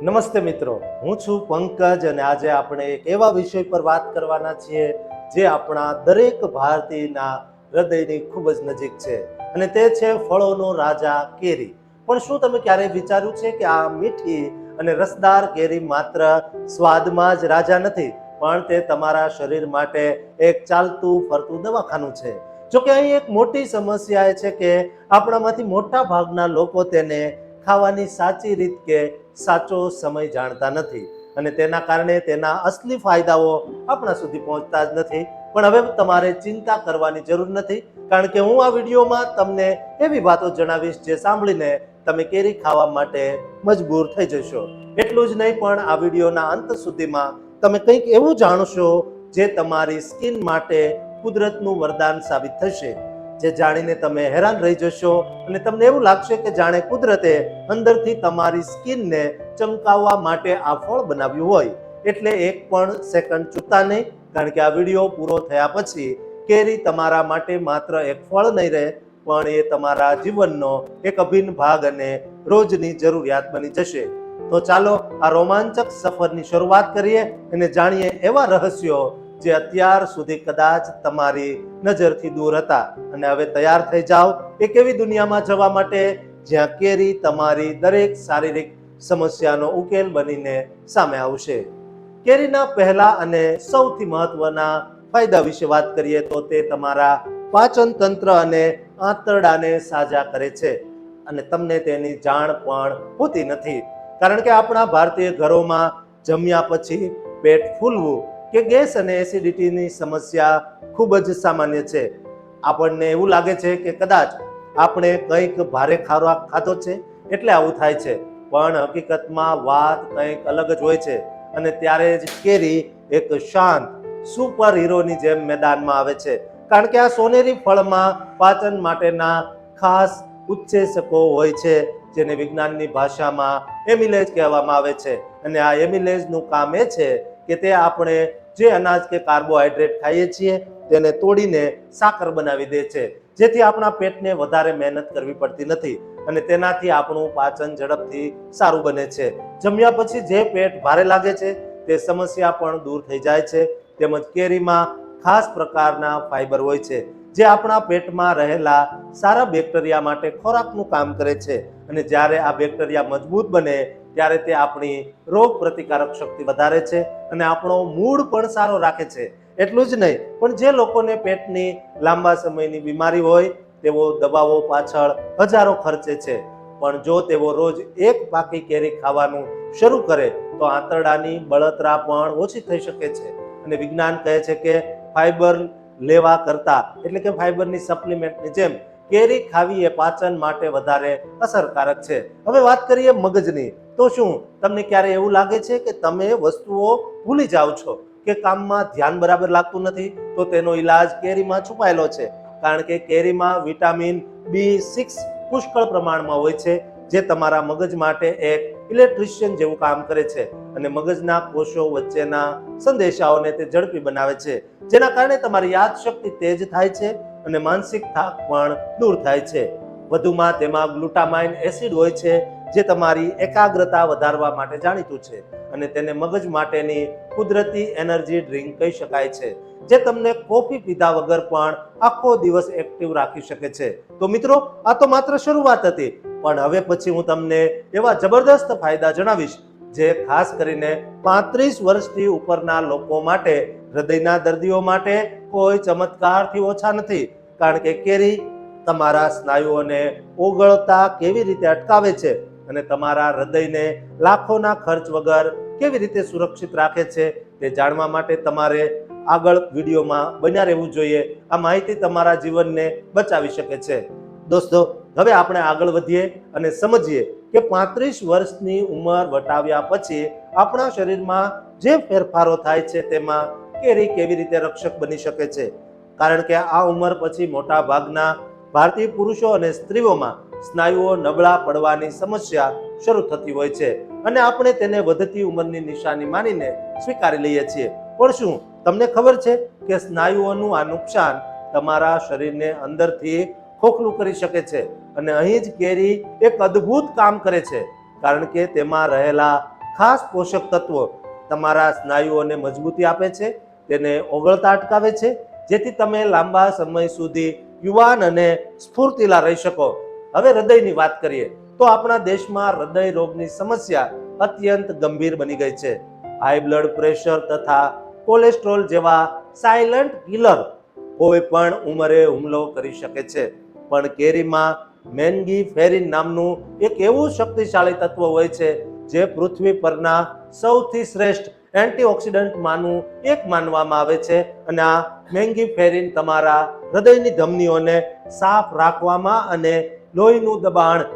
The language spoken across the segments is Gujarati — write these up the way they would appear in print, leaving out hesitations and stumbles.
નમસ્તે મિત્રો, હું છું પંકજ અને આજે આપણે એક એવા વિષય પર વાત કરવાના છીએ જે આપણા દરેક ભારતીયના હૃદયની ખૂબ જ નજીક છે અને તે છે ફળોનો રાજા કેરી. પણ શું તમે ક્યારેય વિચાર્યું છે કે આ મીઠી અને રસદાર કેરી માત્ર સ્વાદમાં જ રાજા નથી, પણ તે તમારા શરીર માટે એક ચાલતું ફરતું દવાખાનું છે. જો કે અહીં એક મોટી સમસ્યા એ છે કે આપણામાંથી મોટા ભાગના લોકો તેને ખાવાની સાચી રીત કે સાચો સમય જાણતા નથી અને તેના કારણે તેના અસલી ફાયદાઓ આપણા સુધી પહોંચતા જ નથી. પણ હવે તમારે ચિંતા કરવાની જરૂર નથી, કારણ કે હું આ વિડીયોમાં તમને એવી વાતો જણાવીશ જે સાંભળીને તમે કેરી ખાવા માટે મજબૂર થઈ જશો. એટલું જ નહીં, પણ આ વિડીયોના અંત સુધીમાં તમે કંઈક એવું જાણશો જે તમારી સ્કિન માટે કુદરતનું વરદાન સાબિત થશે, જે જાણીને તમે હેરાન રહી જશો અને તમને એવું લાગશે કે જાણે કુદરતે અંદરથી તમારી સ્કિનને ચમકાવવા માટે આ ફળ બનાવ્યું હોય. એટલે એક પણ સેકન્ડ ચૂકતા નહીં, કારણ કે આ વિડીયો પૂરો થયા પછી કેરી તમારા માટે માત્ર એક ફળ નહીં રહે, પણ એ તમારા જીવનનો એક અભિન્ન ભાગ અને રોજની જરૂરિયાત બની જશે. તો ચાલો આ રોમાંચક સફરની શરૂઆત કરીએ અને જાણીએ એવા રહસ્યો જે અત્યાર સુધી કદાચ તમારી નજરથી દૂર હતા. અને હવે તૈયાર થઈ જાઓ એક એવી દુનિયામાં જવા માટે જ્યાં કેરી તમારી દરેક શારીરિક સમસ્યાનો ઉકેલ બનીને સામે આવશે. કેરીના પહેલા અને સૌથી મહત્વના ફાયદા વિશે વાત કરીએ તો તે તમારા પાચન તંત્ર અને આંતરડાને સાજા કરે છે અને તમને તેની જાણ પણ હોતી નથી, કારણ કે આપણા ભારતીય ઘરોમાં જમ્યા પછી પેટ ફૂલવું કે ગેસ અને એસિડિટીની સમસ્યા ખૂબ જ સામાન્ય છે. આપણને એવું લાગે છે કે કદાચ આપણે કંઈક ભારે ખોરાક ખાધો છે એટલે આવું થાય છે, પણ હકીકતમાં વાત કંઈક અલગ જ હોય છે. અને ત્યારે જ કેરી એક શાંત સુપર હીરોની જેમ મેદાનમાં આવે છે, કારણ કે આ સોનેરી ફળમાં પાચન માટેના ખાસ ઉત્સેચકો હોય છે, જેને વિજ્ઞાનની ભાષામાં એમિલેજ કહેવામાં આવે છે. અને આ એમિલેજનું કામ એ છે કે તે આપણે જે અનાજ કે કાર્બોહાઈડ્રેટ ખાઈએ છીએ તેને તોડીને સાકર બનાવી દે છે, જેથી આપણા પેટને વધારે મહેનત કરવી પડતી નથી અને તેનાથી આપણું પાચન ઝડપથી સારું બને છે. જમ્યા પછી જે પેટ ભારે લાગે છે તે સમસ્યા પણ દૂર થઈ જાય છે. તેમજ કેરીમાં ખાસ પ્રકારના ફાઈબર હોય છે જે આપણા પેટમાં રહેલા સારા બેક્ટેરિયા માટે ખોરાકનું કામ કરે છે, અને જ્યારે આ બેક્ટેરિયા મજબૂત બને ત્યારે તે આપણી રોગ પ્રતિકારક શક્તિ વધારે છે અને આપણો મૂડ પણ સારો રાખે છે. એટલું જ નહીં, પણ જે લોકોને પેટની લાંબા સમયની બીમારી હોય તેઓ દવાઓ પાછળ હજારો ખર્ચે છે, પણ જો તેઓ રોજ એક પાકી કેરી ખાવાનું શરૂ કરે તો આંતરડાની બળતરા પણ ઓછી થઈ શકે છે. અને વિજ્ઞાન કહે છે કે ફાઈબર લેવા કરતા, એટલે કે ફાઈબરની સપ્લિમેન્ટની જેમ કેરી ખાવી એ પાચન માટે વધારે અસરકારક છે. હવે વાત કરીએ મગજની, તો શું તમને ક્યારે એવું લાગે છે કે તમે વસ્તુઓ ભૂલી જાઓ છો કે કામમાં ધ્યાન બરાબર લાગતું નથી? તો તેનો ઈલાજ કેરીમાં છુપાયેલો છે, કારણ કે કેરીમાં વિટામિન B6 પુષ્કળ પ્રમાણમાં હોય છે, જે તમારા મગજ માટે એક ઇલેક્ટ્રિશિયન જેવું કામ કરે છે અને મગજના કોષો વચ્ચેના સંદેશાઓને તે ઝડપી બનાવે છે, જેના કારણે તમારી યાદશક્તિ તેજ થાય છે અને માનસિક થાક પણ દૂર થાય છે. વધુમાં તેમાં ગ્લુટામાઇન એસિડ હોય છે, જે તમારી એકાગ્રતા વધારવા માટે જાણીતું છે અને તેને મગજ માટેની કુદરતી એનર્જી ડ્રિંક કહી શકાય છે, જે તમને કોફી પીધા વગર પણ આખો દિવસ એક્ટિવ રાખી શકે છે. તો મિત્રો, આ તો માત્ર શરૂઆત હતી, પણ હવે પછી હું તમને એવા જબરદસ્ત ફાયદા જણાવીશ જે ખાસ કરીને 35 વર્ષથી ઉપરના લોકો માટે, હૃદયના દર્દીઓ માટે કોઈ ચમત્કારથી ઓછા નથી. કારણ કે કેરી તમારા સ્નાયુઓને ઓગળતા કેવી રીતે અટકાવે છે અને તમારા હૃદયને લાખોના ખર્ચ વગર કેવી રીતે સુરક્ષિત રાખે છે તે જાણવા માટે તમારે આગળ વિડીયોમાં બન્યા રહેવું જોઈએ. આ માહિતી તમારા જીવનને બચાવી શકે છે. દોસ્તો, હવે આપણે આગળ વધીએ અને સમજીએ કે 35 વર્ષની ઉંમર વટાવ્યા પછી આપણા શરીરમાં જે ફેરફારો થાય છે તેમાં કેરી કેવી રીતે રક્ષક બની શકે છે. કારણ કે આ ઉંમર પછી મોટા ભાગના ભારતીય પુરુષો અને સ્ત્રીઓમાં સ્નાયુઓ નબળા પડવાની સમસ્યા શરૂ થતી હોય છે અને આપણે તેને વધતી ઉંમરની નિશાની માનીને સ્વીકારી લઈએ છીએ. પણ શું તમને ખબર છે કે સ્નાયુઓનું આ નુકસાન તમારા શરીરને અંદરથી ખોખલું કરી શકે છે? અને અહીં જ કેરી એક અદ્ભુત કામ કરે છે, કારણ કે તેમાં રહેલા ખાસ પોષક તત્વો તમારા સ્નાયુઓને મજબૂતી આપે છે, તેને ઓગળતા અટકાવે છે, જેથી તમે લાંબા સમય સુધી યુવાન અને સ્ફૂર્તિલા રહી શકો. હવે હૃદયની વાત કરીએ તો આપણા દેશમાં હૃદય રોગની સમસ્યા અત્યંત ગંભીર બની ગઈ છે. હાઈ બ્લડ પ્રેશર તથા કોલેસ્ટ્રોલ જેવા સાયલન્ટ કિલર કોઈ પણ ઉંમરે હુમલો કરી શકે છે. પણ કેરીમાં મેન્ગીફેરિન નામનું એક એવું શક્તિશાળી તત્વ હોય છે જે પૃથ્વી પરના સૌથી શ્રેષ્ઠ એન્ટીઓક્સિડન્ટમાંનું એક માનવામાં આવે છે. અને આ મેન્ગીફેરિન તમારા હૃદયની ધમનીઓને સાફ રાખવામાં અને લોહીનું દબાણ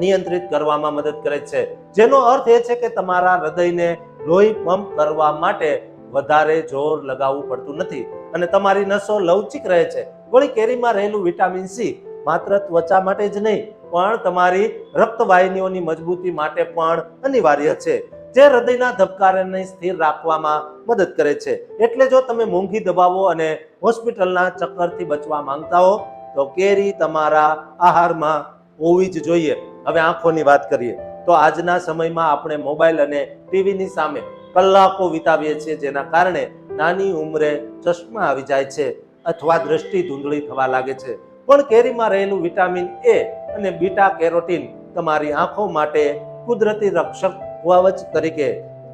નિયંત્રિત કરવામાં મદદ કરે છે, જેનો અર્થ એ છે કે તમારા હૃદયને લોહી પંપ કરવા માટે વધારે જોર લગાવવું પડતું નથી અને તમારી નસો લવચિક રહે છે. વળી કેરીમાં રહેલું વિટામિન સી માત્ર ત્વચા માટે જ નહીં પણ તમારી રક્તવાહિનીઓની મજબૂતી માટે પણ અનિવાર્ય છે, જે હૃદયના ધબકારાને સ્થિર રાખવામાં મદદ કરે છે. એટલે જો તમે મોંઘી દવાઓ અને હોસ્પિટલના ચક્કરથી બચવા માંગતા હો તો કેરી તમારા આહારમાં હોવી જ જોઈએ. હવે આંખોની વાત કરીએ તો આજના સમયમાં આપણે મોબાઈલ અને ટીવીની સામે કલાકો વિતાવીએ છીએ, જેના કારણે નાની ઉંમરે ચશ્મા આવી જાય છે અથવા દ્રષ્ટિ ધૂંધળી થવા લાગે છે. પણ કેરીમાં રહેલું વિટામિન એ અને બીટા કેરોટીન તમારી આંખો માટે કુદરતી રક્ષક કવચ તરીકે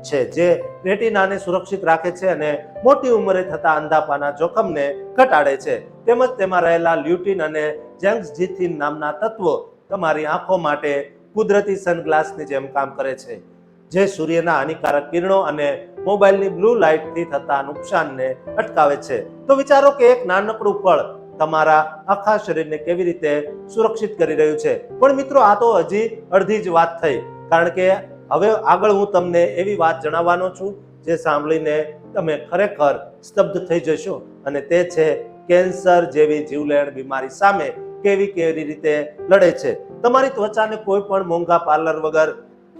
છે, જે રેટિનાને સુરક્ષિત રાખે છે અને મોટી ઉંમરે થતા અંધાપાના જોખમને ઘટાડે છે. તેમજ તેમાં રહેલા લ્યુટીન અને ઝેન્ક્સજીથિન નામના તત્વો તમારી આંખો માટે કુદરતી સનગ્લાસની જેમ કામ કરે છે, જે સૂર્યના હાનિકારક કિરણો અને મોબાઈલની બ્લુ લાઇટથી થતા નુકસાનને અટકાવે છે. તો વિચારો કે એક નાનકડું ફળ તમારા આખા શરીરને કેવી રીતે સુરક્ષિત કરી રહ્યું છે. પણ મિત્રો, આ તો હજી અડધી જ વાત થઈ, કારણ કે હવે આગળ હું તમને એવી વાત જણાવવાનો છું જે સાંભળીને તમે ખરેખર સ્તબ્ધ થઈ જશો, અને તે છે કેન્સર જેવી જીવલેણ બીમારી સામે કેવી રીતે લડે છે. તમારી ત્વચાને કોઈ પણ મોંઘા પાર્લર વગર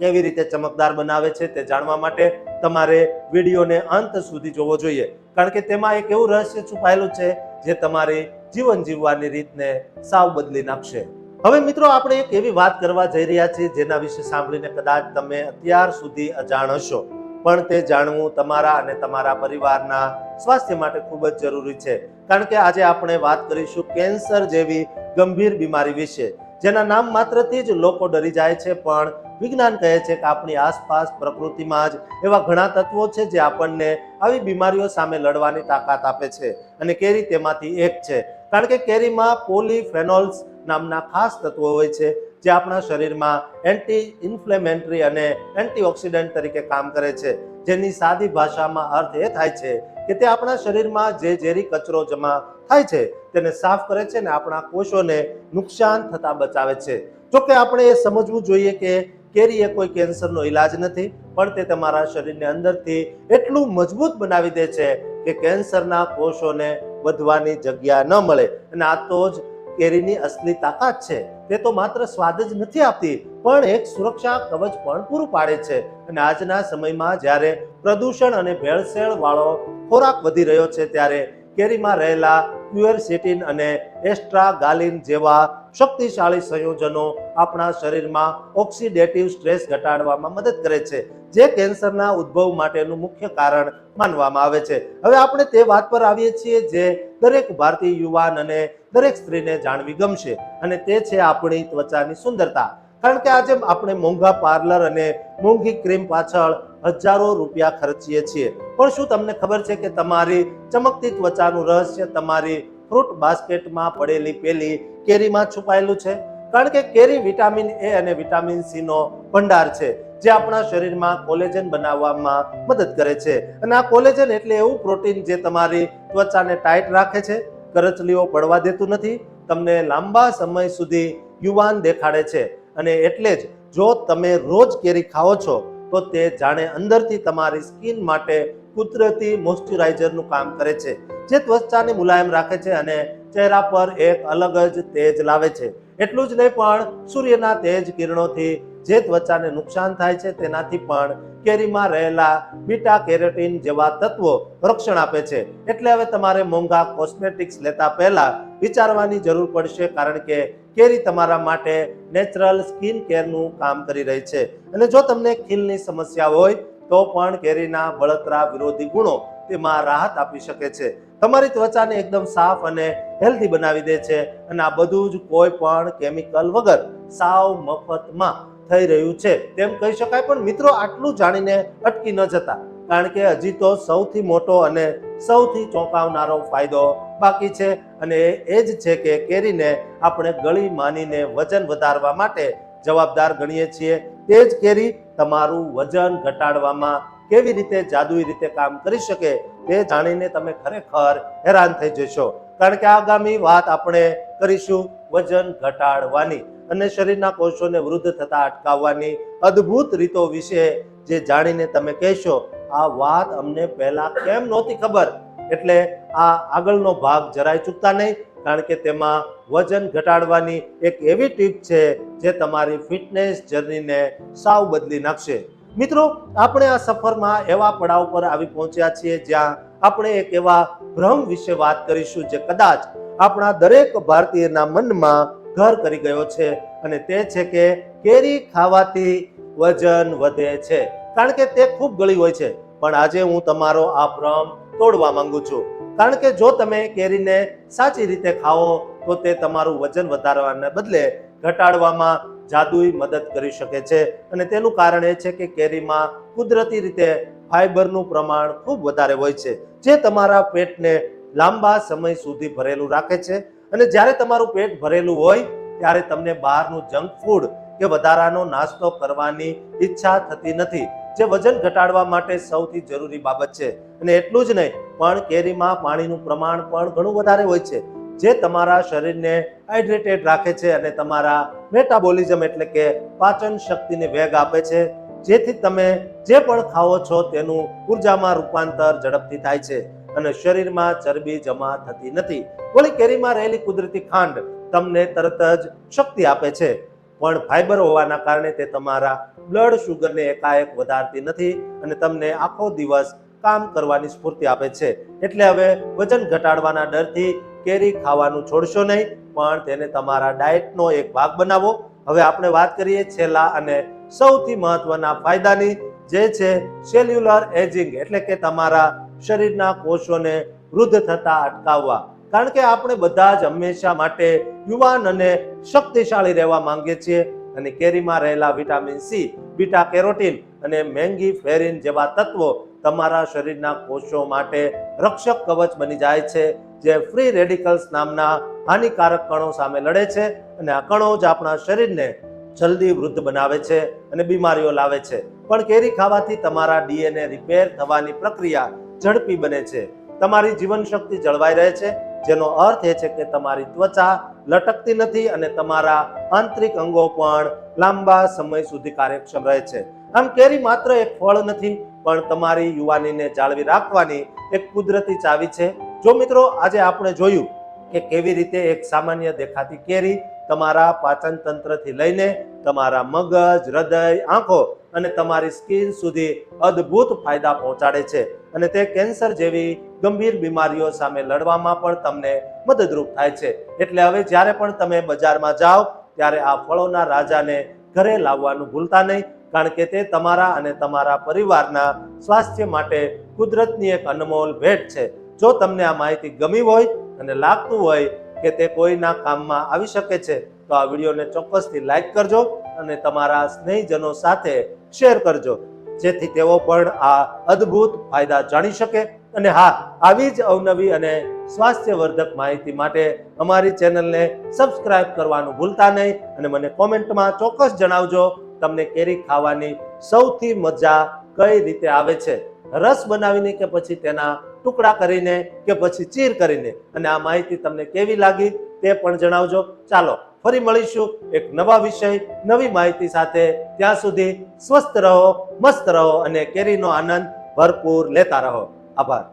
કેવી રીતે ચમકદાર બનાવે છે તે જાણવા માટે તમારે વિડીયોને અંત સુધી જોવો જોઈએ, કારણ કે તેમાં એક એવું રહસ્ય છુપાયેલું છે જે તમારી જીવન જીવવાની રીતને સાવ બદલી નાખશે. હવે મિત્રો, આપણે એક એવી વાત કરવા જઈ રહ્યા છીએ જેના વિશે સાંભળીને કદાચ તમે અત્યાર સુધી અજાણ હશો, પણ તે જાણવું તમારા અને તમારા પરિવારના સ્વાસ્થ્ય માટે ખૂબ જ જરૂરી છે. કારણ કે આજે આપણે વાત કરીશું કેન્સર જેવી ગંભીર બીમારી વિશે, જેના નામ માત્રથી જ લોકો ડરી જાય છે. પણ વિજ્ઞાન કહે છે કે આપણી આસપાસ પ્રકૃતિમાં જ એવા ઘણા તત્વો છે જે આપણને આવી બીમારીઓ સામે લડવાની તાકાત આપે છે, અને કેરી તેમાંથી એક છે. કારણ કે કેરીમાં પોલીફેનોલ્સ નામના ખાસ તત્વો હોય છે જે આપણા શરીરમાં એન્ટી ઇન્ફ્લેમેટરી અને એન્ટીઓક્સિડન્ટ તરીકે કામ કરે છે, જેની સાદી ભાષામાં અર્થ એ થાય છે કે તે આપણા શરીરમાં જે ઝેરી કચરો જમા થાય છે તેને સાફ કરે છે અને આપણા કોષોને નુકસાન થતા બચાવે છે. જો કે આપણે એ સમજવું જોઈએ કે કેરી એ કોઈ કેન્સરનો ઈલાજ નથી, પણ તે તમારા શરીરને અંદરથી એટલું મજબૂત બનાવી દે છે કે કેન્સરના કોષોને વધવાની જગ્યા ન મળે. અને આ તો જ કેરીની અસલી તાકાત છે. તે તો માત્ર સ્વાદ જ નથી આપતી, પણ એક સુરક્ષા કવચ પણ પૂરું પાડે છે. અને આજના સમયમાં જ્યારે પ્રદૂષણ અને ભેળસેળ વાળો ખોરાક વધી રહ્યો છે, ત્યારે કેરીમાં રહેલા ક્યુએરસીટીન અને એસ્ટ્રાગાલિન જેવા શક્તિશાળી સંયોજનો આપણા શરીરમાં ઓક્સિડેટિવ સ્ટ્રેસ ઘટાડવામાં મદદ કરે છે, જે કેન્સરના ઉદ્ભવ માટેનું મુખ્ય કારણ માનવામાં આવે છે. હવે આપણે તે વાત પર આવીએ છીએ જે દરેક ભારતીય યુવાન અને દરેક સ્ત્રીને જાણવી ગમશે, અને તે છે આપણી ત્વચાની સુંદરતા. કારણ કે આજે આપણે મોંઘા પાર્લર અને મોંઘી ક્રીમ પાછળ હજારો રૂપિયા ખર્ચીએ છીએ, પણ શું તમને ખબર છે કે તમારી ચમકતી ત્વચાનું રહસ્ય તમારી ફ્રૂટ બાસ્કેટમાં પડેલી પેલી કેરીમાં છુપાયેલું છે? કારણ કે કેરી વિટામિન એ અને વિટામિન સી નો ભંડાર છે, જે આપણા શરીરમાં કોલેજન બનાવવામાં મદદ કરે છે. અને આ કોલેજન એટલે એવું પ્રોટીન જે તમારી ત્વચાને ટાઈટ રાખે છે, કરચલીઓ પડવા દેતું નથી, તમને લાંબા સમય સુધી યુવાન દેખાડે છે. અને એટલે જ જો તમે રોજ કેરી ખાઓ છો તો તે જાણે અંદરથી તમારી સ્કિન માટે કુદરતી મોઇશ્ચરાઇઝરનું કામ કરે છે, જે ત્વચાને મુલાયમ રાખે છે અને ચહેરા પર એક અલગ જ તેજ લાવે છે. એટલું જ નહીં, પણ સૂર્યના તેજ કિરણોથી જે ત્વચાને નુકસાન થાય છે તેનાથી પણ કેરીમાં રહેલા બીટા કેરોટીન જેવા તત્વો રક્ષણ આપે છે. એટલે હવે તમારે મોંઘા કોસ્મેટિક્સ લેતા પહેલા વિચારવાની જરૂર પડશે, કારણ કે કેરી તમારા માટે નેચરલ સ્કિન કેરનું કામ કરી રહી છે. અને જો તમને ખીલની સમસ્યા હોય તો પણ કેરીના બળતરા વિરોધી ગુણો તેમાં રાહત આપી શકે છે. તમારી ત્વચાને એકદમ સાફ અને હેલ્ધી બનાવી દે છે. અને આ બધું જ કોઈ પણ કેમિકલ વગર સાવ મફતમાં થઈ રહ્યું છે તેમ કહી શકાય. પણ મિત્રો, આટલું જાણીને અટકી ન જતા, કારણ કે હજી તો સૌથી મોટો અને સૌથી ચોંકાવનારો ફાયદો બાકી છે. અને એ જ છે કે કેરીને આપણે ગળી માનીને વજન વધારવા માટે જવાબદાર ગણીએ છીએ. તે જ કેરી તમારું વજન ઘટાડવામાં કેવી રીતે જાદુઈ રીતે કામ કરી શકે તે જાણીને તમે ખરેખર હેરાન થઈ જશો. કારણ કે આગામી વાત આપણે કરીશું વજન ઘટાડવાની અને શરીરના કોષોને વૃદ્ધ થતા અટકાવવાની અદ્ભુત રીતો વિશે, જે જાણીને તમે કહેશો, આ વાત અમને પહેલા કેમ નહોતી ખબર. એટલે આ આગળનો ભાગ જરાય ચૂકતા નહીં, કારણ કે તેમાં વજન ઘટાડવાની એક એવી ટીપ છે જે તમારી ફિટનેસ જર્નીને સાવ બદલી નાખશે. મિત્રો, આપણે આ સફરમાં એવા પડાવ પર આવી પહોંચ્યા છીએ જ્યાં આપણે એક એવા ભ્રમ વિશે વાત કરીશું જે કદાચ આપણા દરેક ભારતીયના મનમાં ઘર કરી ગયો છે. અને તે છે કે કેરી ખાવાથી વજન વધે છે, કારણ કે તે ખૂબ ગળી હોય છે. પણ આજે હું તમારો આ ભ્રમ તોડવા માંગુ છું, કારણ કે જો તમે કેરીને સાચી રીતે ખાઓ તો તે તમારું વજન વધારવાને બદલે ઘટાડવામાં જાદુઈ મદદ કરી શકે છે. અને તેનું કારણ એ છે કે કેરીમાં કુદરતી રીતે ફાઈબરનું પ્રમાણ ખૂબ વધારે હોય છે, જે તમારા પેટને લાંબા સમય સુધી ભરેલું રાખે છે. અને જ્યારે તમારું પેટ ભરેલું હોય ત્યારે તમને બહારનું જંક ફૂડ કે વધારાનો નાસ્તો કરવાની ઈચ્છા થતી નથી, જે વજન ઘટાડવા માટે સૌથી જરૂરી બાબત છે. અને એટલું જ નહીં, પણ કેરીમાં પાણીનું પ્રમાણ પણ ઘણું વધારે હોય છે, જે તમારા શરીરને હાઇડ્રેટેડ રાખે છે અને તમારા મેટાબોલિઝમ એટલે કે પાચન શક્તિને વેગ આપે છે, જેથી તમે જે પણ ખાઓ છો તેનું ઉર્જામાં રૂપાંતર ઝડપથી થાય છે અને શરીરમાં ચરબી જમા થતી નથી. વળી કેરીમાં રહેલી કુદરતી ખાંડ તમને તરત જ શક્તિ આપે છે, પણ ફાઈબર હોવાના કારણે તે તમારા બ્લડ શુગરને એકાએક વધારતી નથી અને તમને આખો દિવસ કામ કરવાની સ્ફૂર્તિ આપે છે. એટલે હવે વજન ઘટાડવાના ડરથી કેરી ખાવાનું છોડશો નહીં, પણ તેને તમારા ડાયટનો એક ભાગ બનાવો. હવે આપણે વાત કરીએ છેલ્લા અને સૌથી મહત્વના ફાયદાની, જે છે સેલ્યુલર એજિંગ, એટલે કે તમારા શરીરના કોષોને વૃદ્ધ થતા અટકાવવા. કારણ કે આપણે બધા જ હંમેશા માટે યુવાન અને શક્તિશાળી રહેવા માંગીએ છીએ. અને કેરીમાં રહેલા વિટામિન સી, બીટા કેરોટીન અને મેંગીફેરિન જેવા તત્વો તમારા શરીરના કોષો માટે રક્ષક કવચ બની જાય છે, જે ફ્રી રેડિકલ્સ નામના હાનિકારક કણો સામે લડે છે. અને આ કણો જ આપણા શરીરને જલ્દી વૃદ્ધ બનાવે છે અને બીમારીઓ લાવે છે. પણ કેરી ખાવાથી તમારા ડીએનએ રિપેર થવાની પ્રક્રિયા ઝડપી બને છે, તમારી જીવન શક્તિ જળવાઈ રહે છે, જેનો અર્થ એ છે કે તમારી ત્વચા લટકતી નથી અને તમારા આંતરિક અંગો પણ લાંબા સમય સુધી કાર્યક્ષમ રહે છે. આમ કેરી માત્ર એક ફળ નથી, પણ તમારી યુવાનીને જાળવી રાખવાની એક કુદરતી ચાવી છે. જો મિત્રો, આજે આપણે જોયું કે કેવી રીતે એક સામાન્ય દેખાતી કેરી તમારા પાચન તંત્રથી લઈને તમારા મગજ, હૃદય, આંખો અને તમારી સ્કિન સુધી અદ્ભુત ફાયદા પહોંચાડે છે. અને તે કેન્સર જેવી ગંભીર બીમારીઓ સામે લડવામાં પણ તમને મદદરૂપ થાય છે. એટલે હવે જ્યારે પણ તમે બજારમાં જાઓ ત્યારે આ ફળોના રાજાને ઘરે લાવવાનું ભૂલતા નહીં, કારણ કે તે તમારા અને તમારા પરિવારના સ્વાસ્થ્ય માટે કુદરતની એક અનમોલ ભેટ છે. જો તમને આ માહિતી ગમી હોય અને લાગતું હોય કે તે કોઈના કામમાં આવી શકે છે, તો આ વિડીયોને ચોક્કસથી લાઈક કરજો અને તમારા સ્નેહીજનો સાથે શેર કરજો, જેથી તેઓ પણ આ અદ્ભુત ફાયદા જાણી શકે. અને હા, આવી જ અવનવી અને સ્વાસ્થ્યવર્ધક માહિતી માટે અમારી ચેનલને સબસ્ક્રાઇબ કરવાનું ભૂલતા નહીં. અને મને કોમેન્ટમાં ચોક્કસ જણાવજો તમને કેરી ખાવાની સૌથી મજા કઈ રીતે આવે છે, રસ બનાવીને કે પછી તેના ટુકડા કરીને કે પછી ચીર કરીને. અને આ માહિતી તમને કેવી લાગી તે પણ જણાવજો. ચાલો ફરી મળીશું એક નવા વિષય, નવી માહિતી સાથે. ત્યાં સુધી સ્વસ્થ રહો, મસ્ત રહો અને કેરીનો આનંદ ભરપૂર લેતા રહો. આભાર.